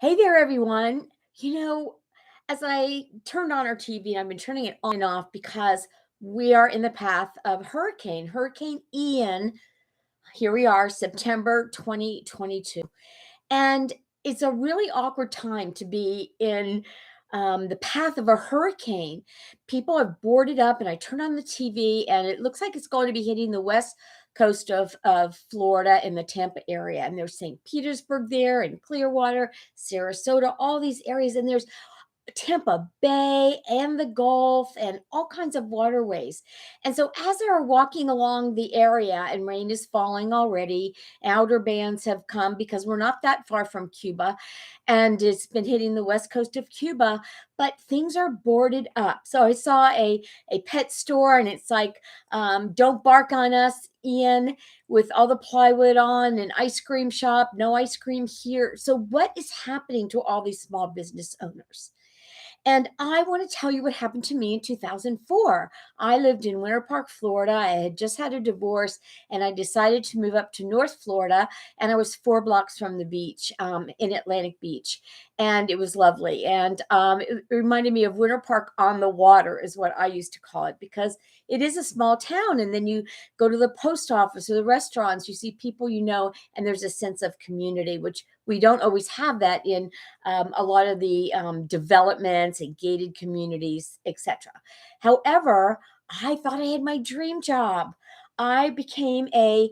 Hey there, everyone. As I turned on our TV, I've been turning it on and off because we are in the path of Hurricane Ian. Here we are, September 2022. And it's a really awkward time to be in the path of a hurricane. People have boarded up, and I turn on the TV, and it looks like it's going to be hitting the west coast of Florida in the Tampa area. And there's St. Petersburg there, and Clearwater, Sarasota, all these areas. And there's Tampa Bay and the Gulf and all kinds of waterways. And so, as they're walking along the area and rain is falling already, outer bands have come because we're not that far from Cuba and it's been hitting the west coast of Cuba, but things are boarded up. So, I saw a pet store and it's like, don't bark on us, Ian, with all the plywood on, an ice cream shop, no ice cream here. So, what is happening to all these small business owners? And I want to tell you what happened to me in 2004. I lived in Winter Park, Florida. I had just had a divorce and I decided to move up to North Florida. And I was 4 blocks from the beach in Atlantic Beach. And it was lovely. And it reminded me of Winter Park on the water, is what I used to call it, because it is a small town. And then you go to the post office or the restaurants, you see people you know, and there's a sense of community, which we don't always have that in a lot of the developments and gated communities, etc. However, I thought I had my dream job. I became a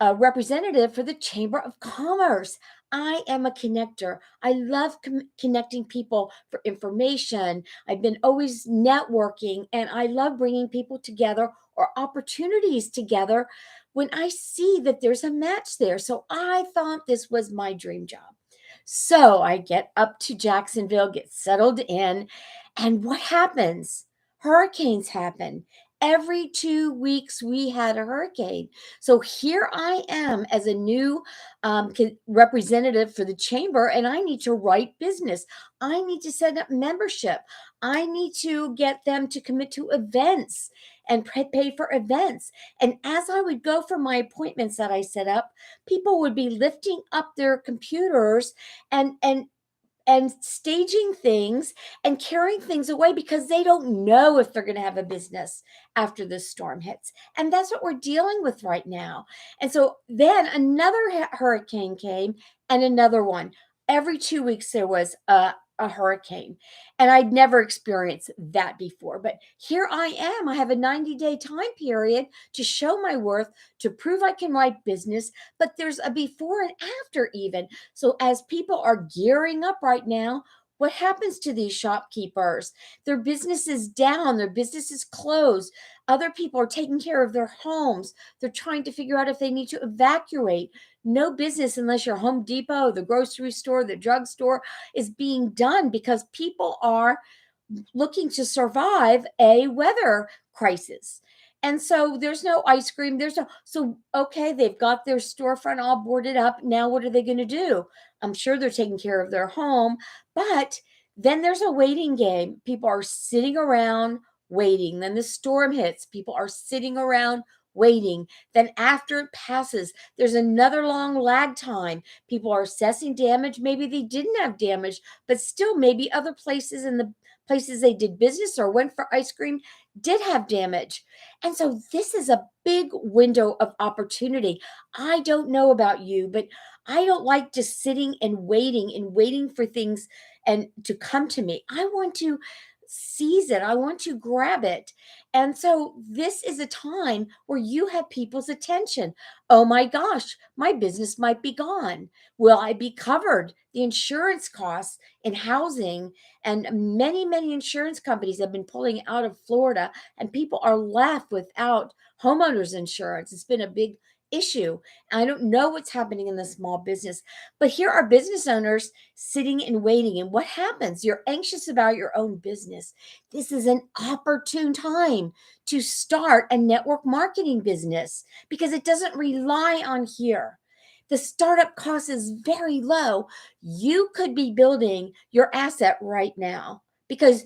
representative for the Chamber of Commerce. I am a connector. I love connecting people for information. I've been always networking, and I love bringing people together or opportunities together when I see that there's a match there. So I thought this was my dream job. So I get up to Jacksonville, get settled in, and what happens? Hurricanes happen. Every 2 weeks, we had a hurricane. So here I am as a new representative for the chamber, and I need to write business. I need to set up membership. I need to get them to commit to events and pay for events. And as I would go for my appointments that I set up, people would be lifting up their computers and staging things and carrying things away because they don't know if they're going to have a business after this storm hits. And that's what we're dealing with right now. And so then another hurricane came and another one. Every 2 weeks there was a hurricane. And I'd never experienced that before. But here I am. I have a 90-day time period to show my worth, to prove I can write business. But there's a before and after, even. So as people are gearing up right now, what happens to these shopkeepers? Their business is down, their business is closed. Other people are taking care of their homes. They're trying to figure out if they need to evacuate. No business unless you're Home Depot, the grocery store, the drugstore is being done because people are looking to survive a weather crisis. And so there's no ice cream. So okay, they've got their storefront all boarded up. Now, what are they going to do? I'm sure they're taking care of their home, but then there's a waiting game. People are sitting around waiting. Then the storm hits. People are sitting around waiting. Then, after it passes, there's another long lag time. People are assessing damage. Maybe they didn't have damage, but still, maybe other places in the places they did business or went for ice cream did have damage. And so this is a big window of opportunity. I don't know about you, but I don't like just sitting and waiting for things and to come to me. I want to seize it. I want to grab it. And so this is a time where you have people's attention. Oh my gosh, my business might be gone. Will I be covered? The insurance costs in housing, and many, many insurance companies have been pulling out of Florida, and people are left without homeowners insurance. It's been a big issue. I don't know what's happening in the small business, but here are business owners sitting and waiting. And what happens? You're anxious about your own business. This is an opportune time to start a network marketing business because it doesn't rely on here. The startup cost is very low. You could be building your asset right now because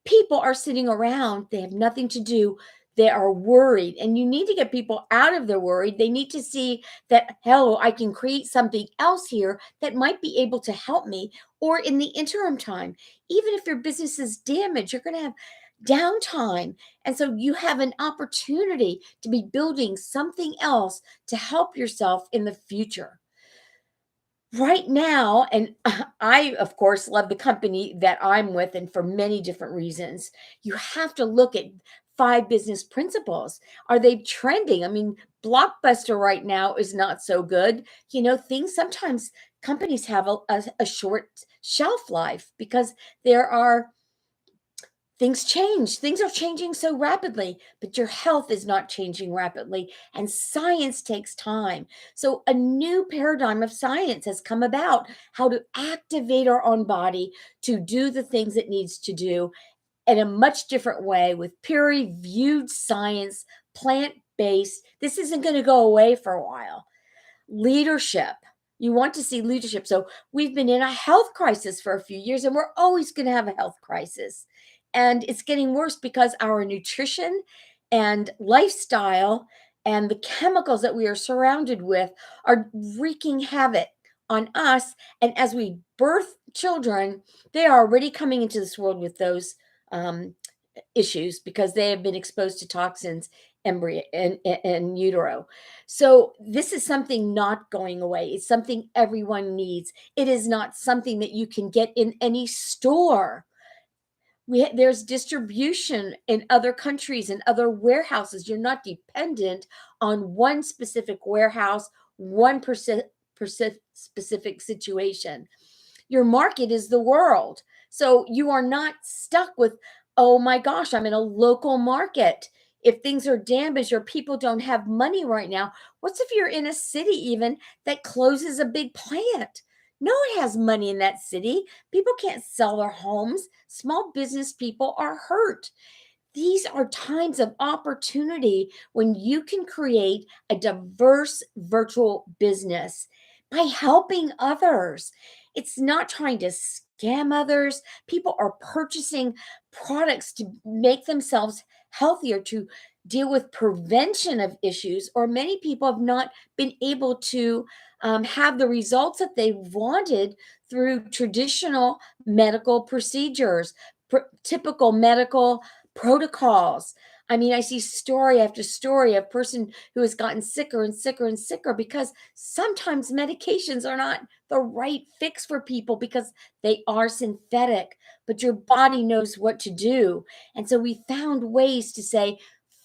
people are sitting around, they have nothing to do. They are worried, and you need to get people out of their worry. They need to see that, hello, I can create something else here that might be able to help me. Or in the interim time, even if your business is damaged, you're going to have downtime. And so you have an opportunity to be building something else to help yourself in the future. Right now, and I, of course, love the company that I'm with, and for many different reasons. You have to look at 5 business principles. Are they trending? I mean, Blockbuster right now is not so good. Things sometimes companies have a short shelf life because there are things change. Things are changing so rapidly, but your health is not changing rapidly, and science takes time. So, a new paradigm of science has come about, how to activate our own body to do the things it needs to do in a much different way with peer reviewed science, plant based. This isn't going to go away for a while. Leadership. You want to see leadership. So we've been in a health crisis for a few years, and we're always going to have a health crisis. And it's getting worse because our nutrition and lifestyle and the chemicals that we are surrounded with are wreaking havoc on us. And as we birth children, they are already coming into this world with those um, issues because they have been exposed to toxins embryo and utero. So this is something not going away. It's something everyone needs. It is not something that you can get in any store. There's distribution in other countries and other warehouses. You're not dependent on one specific warehouse, one specific situation. Your market is the world. So you are not stuck with, oh my gosh, I'm in a local market. If things are damaged or people don't have money right now, what's if you're in a city even that closes a big plant? No one has money in that city. People can't sell their homes. Small business people are hurt. These are times of opportunity when you can create a diverse virtual business by helping others. It's not trying to scam others. People are purchasing products to make themselves healthier, to deal with prevention of issues, or many people have not been able to have the results that they wanted through traditional medical procedures, typical medical protocols. I mean, I see story after story of person who has gotten sicker and sicker and sicker because sometimes medications are not the right fix for people because they are synthetic, but your body knows what to do. And so we found ways to say,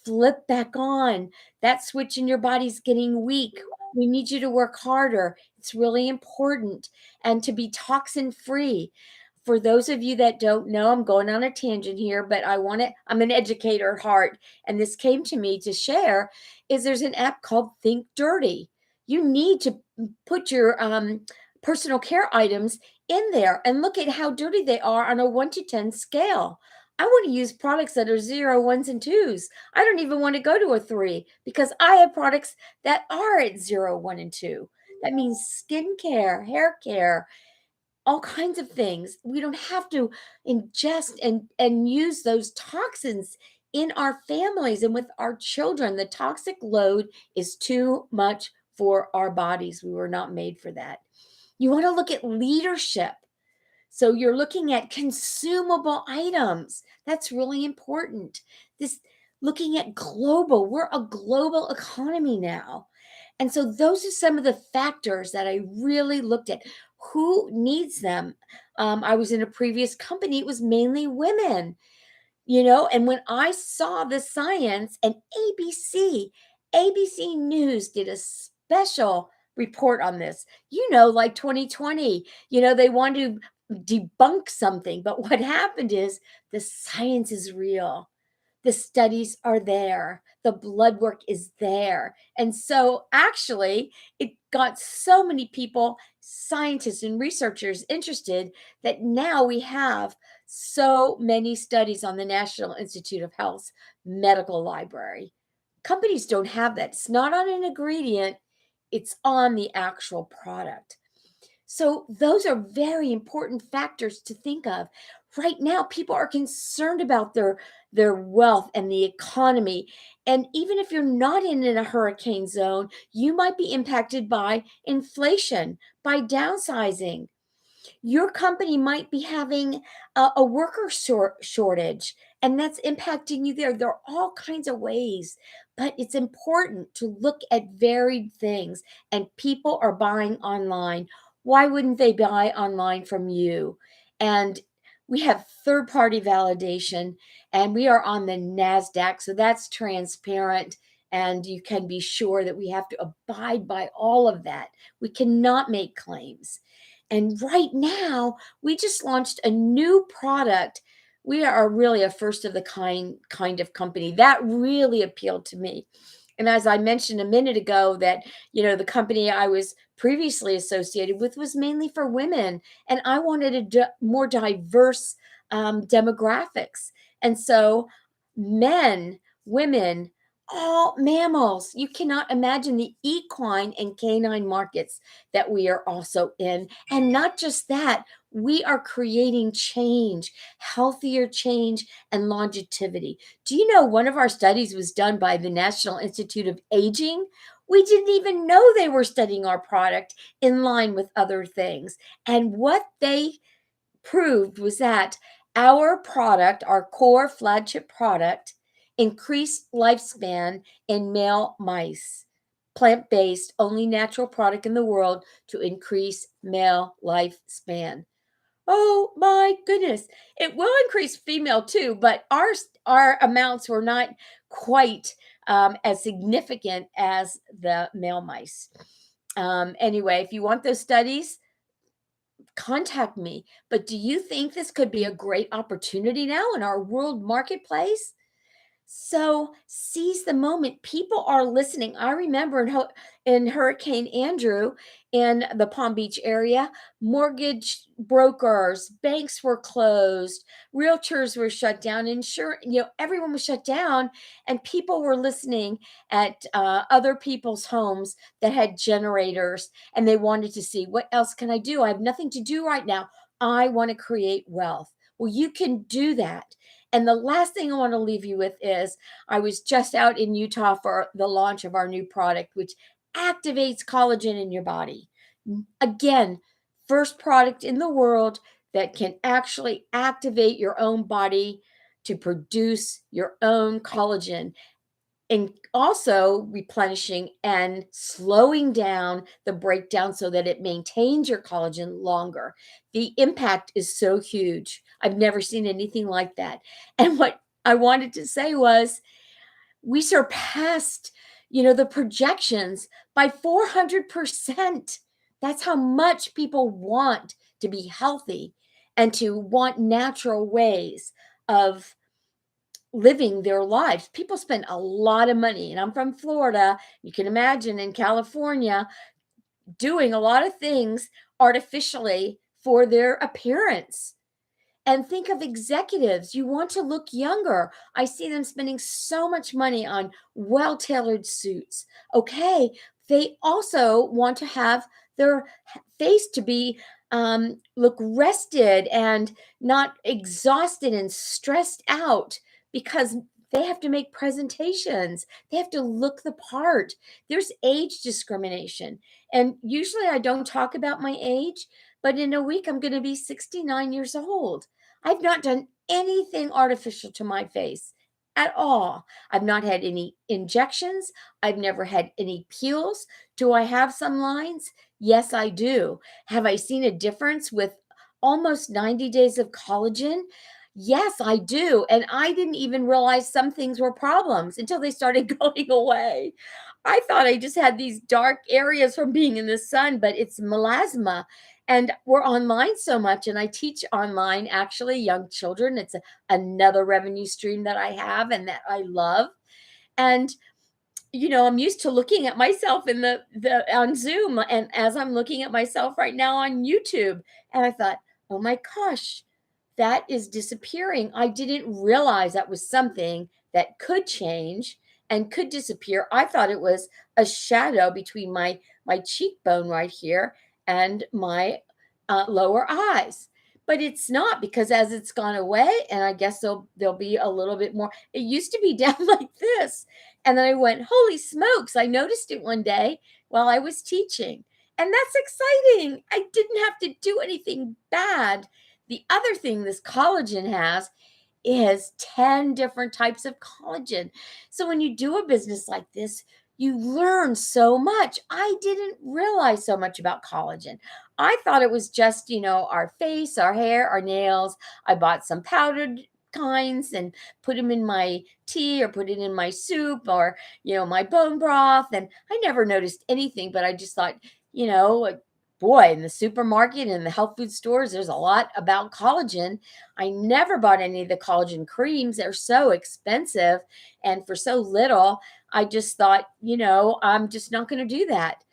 flip back on. That switch in your body's getting weak. We need you to work harder. It's really important and to be toxin free. For those of you that don't know, I'm going on a tangent here, but I'm an educator at heart. And this came to me to share is there's an app called Think Dirty. You need to put your personal care items in there and look at how dirty they are on a 1 to 10 scale. I want to use products that are zero, ones, and twos. I don't even want to go to a three because I have products that are at zero, one, and two. That means skincare, hair care, all kinds of things. We don't have to ingest and use those toxins in our families and with our children. The toxic load is too much for our bodies. We were not made for that. You want to look at leadership. So you're looking at consumable items. That's really important. This looking at global. We're a global economy now. And so those are some of the factors that I really looked at. Who needs them? I was in a previous company, it was mainly women, and when I saw the science and ABC News did a special report on this, like 2020, they want to debunk something. But what happened is the science is real. The studies are there. The blood work is there. And so actually, it got so many people, scientists and researchers interested that now we have so many studies on the National Institute of Health's medical library. Companies don't have that. It's not on an ingredient, it's on the actual product. So, those are very important factors to think of. right now people are concerned about their wealth and the economy. And even if you're not in a hurricane zone, you might be impacted by inflation, by downsizing. Your company might be having a worker shortage, and that's impacting you there. There are all kinds of ways, but it's important to look at varied things, and people are buying online. Why wouldn't they buy online from you? And we have third party validation, and we are on the NASDAQ, so that's transparent. And you can be sure that we have to abide by all of that. We cannot make claims. And right now, we just launched a new product. We are really a first of the kind of company. That really appealed to me. And as I mentioned a minute ago, that the company I was previously associated with was mainly for women, and I wanted a more diverse demographics. And so, men, women, all mammals. You cannot imagine the equine and canine markets that we are also in. And not just that, we are creating change, healthier change, and longevity. Do you know one of our studies was done by the National Institute of Aging? We didn't even know they were studying our product in line with other things. And what they proved was that our product, our core flagship product, increased lifespan in male mice. Plant based, only natural product in the world to increase male lifespan. Oh my goodness. It will increase female too, but our amounts were not quite as significant as the male mice. Anyway, if you want those studies, contact me. But do you think this could be a great opportunity now in our world marketplace? So seize the moment. People are listening. I remember in Hurricane Andrew in the Palm Beach area, mortgage brokers, banks were closed, realtors were shut down, everyone was shut down, and people were listening at other people's homes that had generators, and they wanted to see, what else can I do? I have nothing to do right now. I want to create wealth. Well, you can do that. And the last thing I want to leave you with is, I was just out in Utah for the launch of our new product, which activates collagen in your body. Again, first product in the world that can actually activate your own body to produce your own collagen, and also replenishing and slowing down the breakdown so that it maintains your collagen longer. The impact is so huge. I've never seen anything like that. And what I wanted to say was, we surpassed, the projections by 400%. That's how much people want to be healthy and to want natural ways of living their lives. People spend a lot of money, and I'm from Florida. You can imagine in California doing a lot of things artificially for their appearance. And think of executives. You want to look younger. I see them spending so much money on well tailored suits. Okay. They also want to have their face to be look rested and not exhausted and stressed out, because they have to make presentations. They have to look the part. There's age discrimination. And usually I don't talk about my age, but in a week I'm going to be 69 years old. I've not done anything artificial to my face at all. I've not had any injections. I've never had any peels. Do I have some lines? Yes, I do. Have I seen a difference with almost 90 days of collagen? Yes, I do. And I didn't even realize some things were problems until they started going away. I thought I just had these dark areas from being in the sun, but it's melasma. And we're online so much, and I teach online, actually, young children. It's another revenue stream that I have and that I love. And I'm used to looking at myself in the on Zoom, and as I'm looking at myself right now on YouTube, and I thought, "Oh my gosh, that is disappearing." I didn't realize that was something that could change and could disappear. I thought it was a shadow between my cheekbone right here and my lower eyes. but it's not, because as it's gone away, and I guess there'll be a little bit more. It used to be down like this, and then I went, "Holy smokes," I noticed it one day while I was teaching, and that's exciting. I didn't have to do anything bad. The other thing this collagen has is 10 different types of collagen. So when you do a business like this, you learn so much. I didn't realize so much about collagen. I thought it was just, our face, our hair, our nails. I bought some powdered kinds and put them in my tea or put it in my soup or, my bone broth. And I never noticed anything, but I just thought, boy, in the supermarket and the health food stores, there's a lot about collagen. I never bought any of the collagen creams. They're so expensive and for so little. I just thought, I'm just not going to do that.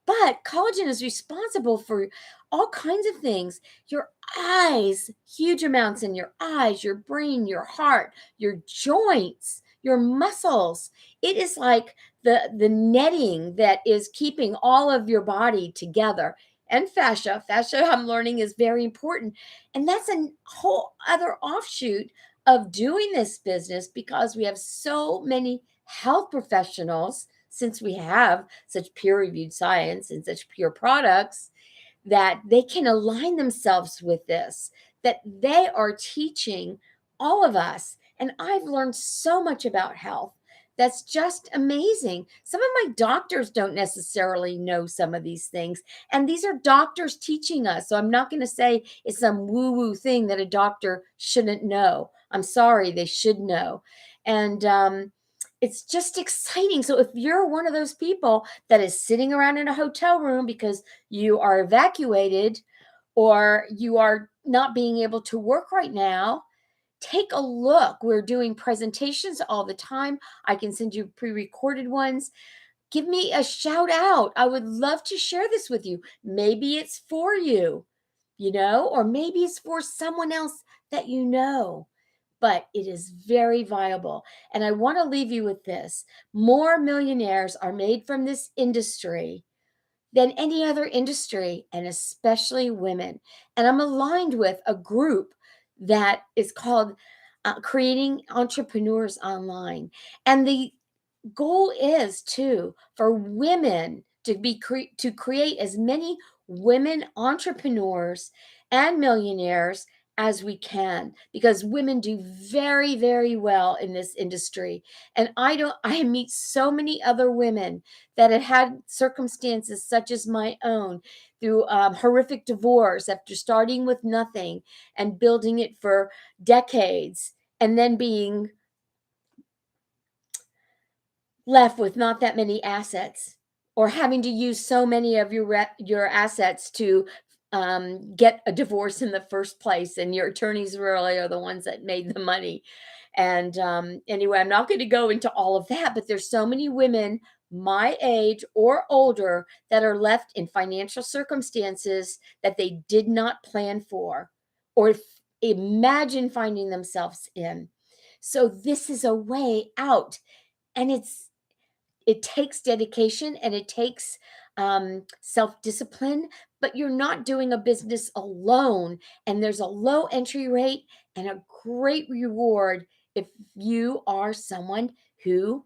But collagen is responsible for all kinds of things. Your eyes, huge amounts in your eyes, your brain, your heart, your joints, your muscles. It is like the netting that is keeping all of your body together. And fascia. Fascia, I'm learning, is very important. And that's a whole other offshoot of doing this business, because we have so many health professionals, since we have such peer-reviewed science and such pure products, that they can align themselves with this, that they are teaching all of us. And I've learned so much about health. That's just amazing. Some of my doctors don't necessarily know some of these things. And these are doctors teaching us. So I'm not going to say it's some woo woo thing that a doctor shouldn't know. I'm sorry, they should know. And it's just exciting. So if you're one of those people that is sitting around in a hotel room because you are evacuated or you are not being able to work right now, take a look. We're doing presentations all the time. I can send you pre-recorded ones. Give me a shout out. I would love to share this with you. Maybe it's for you, or maybe it's for someone else that you know. But it is very viable. And I want to leave you with this. More millionaires are made from this industry than any other industry, and especially women. And I'm aligned with a group that is called Creating Entrepreneurs Online. And the goal is for women to to create as many women entrepreneurs and millionaires as we can, because women do very, very well in this industry. And I meet so many other women that have had circumstances such as my own, through horrific divorce, after starting with nothing and building it for decades, and then being left with not that many assets, or having to use so many of your assets to get a divorce in the first place, and your attorneys really are the ones that made the money. And anyway, I'm not going to go into all of that, but there's so many women my age or older that are left in financial circumstances that they did not plan for or imagine finding themselves in. So this is a way out, and it takes dedication and it takes self-discipline, but you're not doing a business alone. And there's a low entry rate and a great reward if you are someone who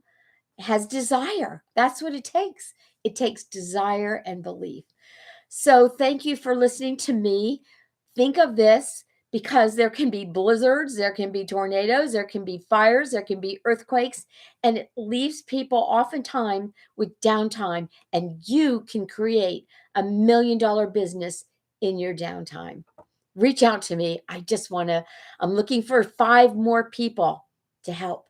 has desire. That's what it takes. It takes desire and belief. So thank you for listening to me. Think of this, because there can be blizzards, there can be tornadoes, there can be fires, there can be earthquakes, and it leaves people oftentimes with downtime. And you can create $1 million business in your downtime. Reach out to me. I'm looking for 5 more people to help.